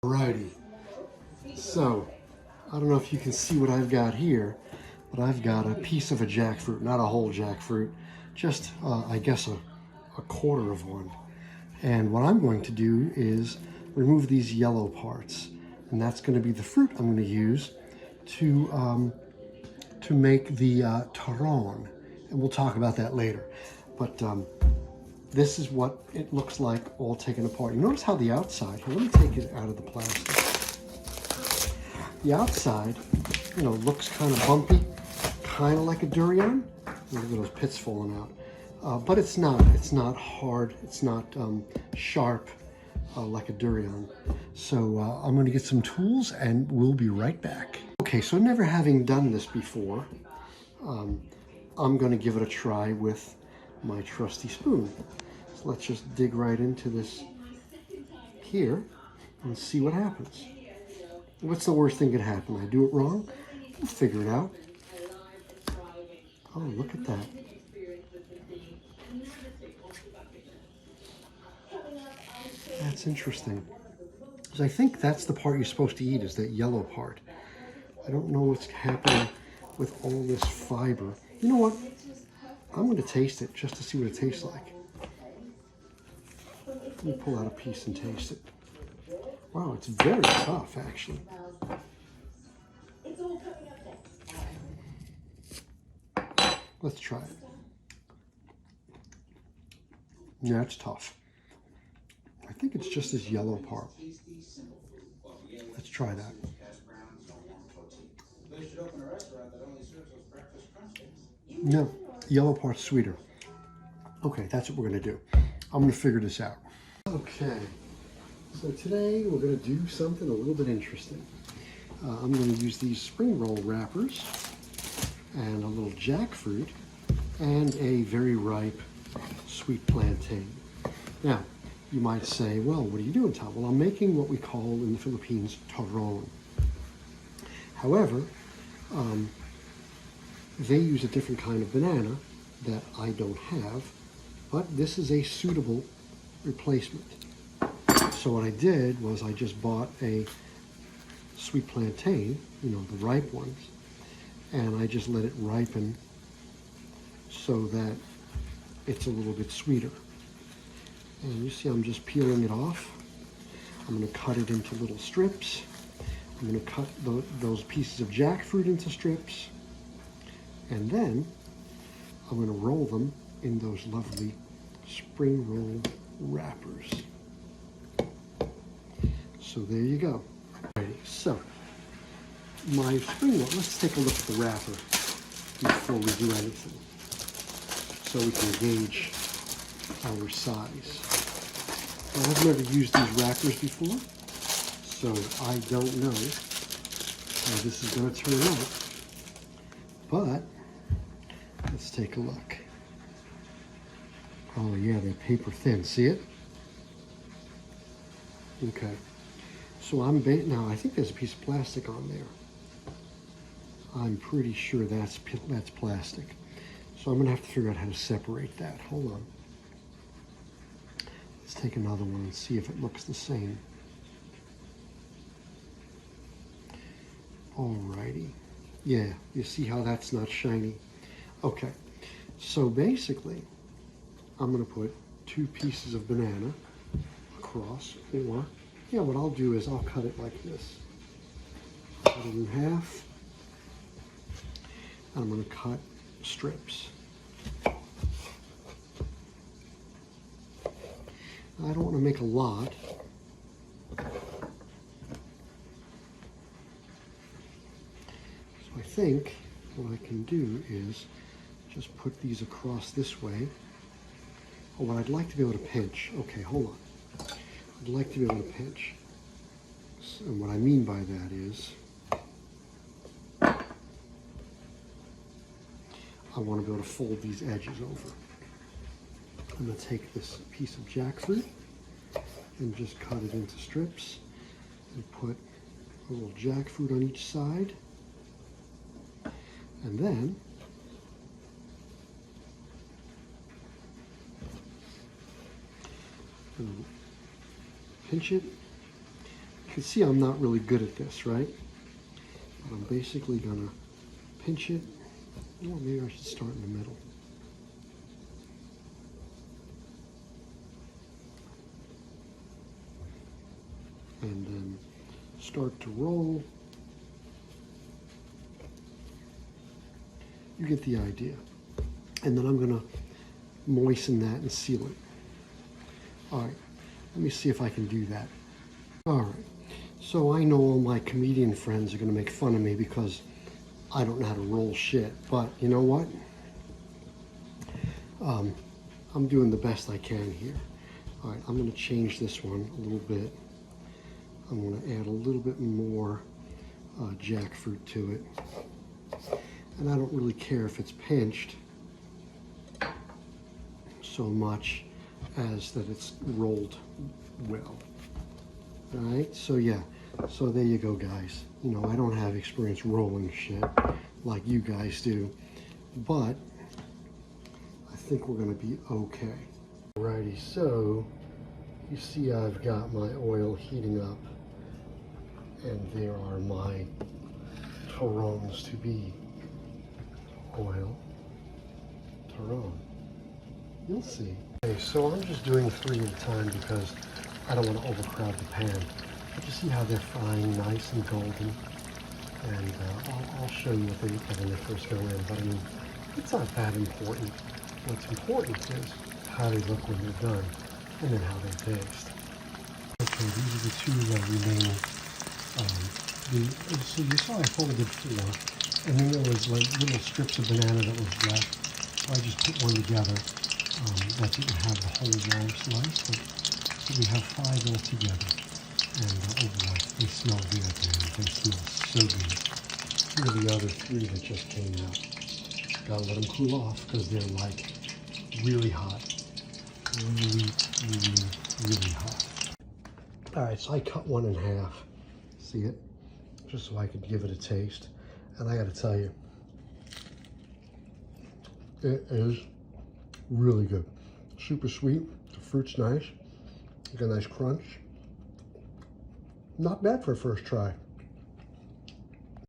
Alrighty, so I don't know if you can see what I've got here, but I've got a piece of a jackfruit, not a whole jackfruit, just I guess a quarter of one. And what I'm going to do is remove these yellow parts, and that's going to be the fruit I'm going to use to make the Turon, and we'll talk about that later. But this is what it looks like all taken apart. You notice how the outside, here, let me take it out of the plastic. The outside, you know, looks kind of bumpy, kind of like a durian. Look at those pits falling out. But it's not hard, it's not sharp like a durian. So I'm going to get some tools and we'll be right back. Okay, so never having done this before, I'm going to give it a try with my trusty spoon. So let's just dig right into this here and see what happens. What's the worst thing that could happen? I do it wrong? We'll figure it out. Oh, look at that. That's interesting. Because I think that's the part you're supposed to eat, is that yellow part. I don't know what's happening with all this fiber. You know what? I'm going to taste it just to see what it tastes like. Let me pull out a piece and taste it. Wow, it's very tough, actually. Let's try it. Yeah, it's tough. I think it's just this yellow part. Let's try that. No, yellow part's sweeter. Okay, that's what we're going to do. I'm going to figure this out. Okay, so today we're going to do something a little bit interesting. I'm going to use these spring roll wrappers and a little jackfruit and a very ripe sweet plantain. Now, you might say, well, what are you doing, Tom? Well, I'm making what we call in the Philippines turon. However, they use a different kind of banana that I don't have, but this is a suitable replacement. So what I did was I just bought a sweet plantain, you know, the ripe ones, and I just let it ripen so that it's a little bit sweeter. And you see I'm just peeling it off. I'm going to cut it into little strips. I'm going to cut those pieces of jackfruit into strips. And then I'm going to roll them in those lovely spring roll wrappers. So there you go. Alrighty, so my spring roll, let's take a look at the wrapper before we do anything, so we can gauge our size. Now, I've never used these wrappers before, so I don't know how this is going to turn out. But let's take a look. Oh yeah, they're paper thin. See it? Okay. So now I think there's a piece of plastic on there. I'm pretty sure that's plastic. So I'm gonna have to figure out how to separate that. Hold on. Let's take another one and see if it looks the same. Alrighty. Yeah, you see how that's not shiny? Okay, so basically, I'm gonna put 2 pieces of banana across, or, yeah, what I'll do is I'll cut it like this. Cut it in half, and I'm gonna cut strips. I don't wanna make a lot. I think what I can do is just put these across this way. Oh, what I'd like to be able to pinch. Okay, hold on. I'd like to be able to pinch. And what I mean by that is, I want to be able to fold these edges over. I'm going to take this piece of jackfruit and just cut it into strips and put a little jackfruit on each side. And then pinch it, can see I'm not really good at this, right? But I'm basically gonna pinch it. Or maybe I should start in the middle. And then start to roll. You get the idea. And then I'm gonna moisten that and seal it. All right, let me see if I can do that. All right, so I know all my comedian friends are gonna make fun of me because I don't know how to roll shit, but you know what? I'm doing the best I can here. All right, I'm gonna change this one a little bit. I'm gonna add a little bit more jackfruit to it. And I don't really care if it's pinched so much as that it's rolled well. All right, so yeah, so there you go, guys. You know, I don't have experience rolling shit like you guys do, but I think we're gonna be okay. Alrighty, so you see I've got my oil heating up, and there are my Turons to be. Oil, Turon. You'll see. Okay, so I'm just doing 3 at a time because I don't want to overcrowd the pan. But you see how they're frying nice and golden, and I'll show you what they look like when they first go in. But I mean, it's not that important. What's important is how they look when they're done, and then how they taste. Okay, these are the 2 remaining. So you saw I folded 4, and then there was like little strips of banana that was left. So I just put one together that didn't have the whole long slice, but so we have 5 all together. And overall, they smell good, man. They smell so good. Here are the other 3 that just came out. Gotta let them cool off because they're like really hot. Really, really, really hot. All right, so I cut one in half. See it? Just so I could give it a taste. And I gotta tell you, it is really good. Super sweet, the fruit's nice, you got a nice crunch. Not bad for a first try.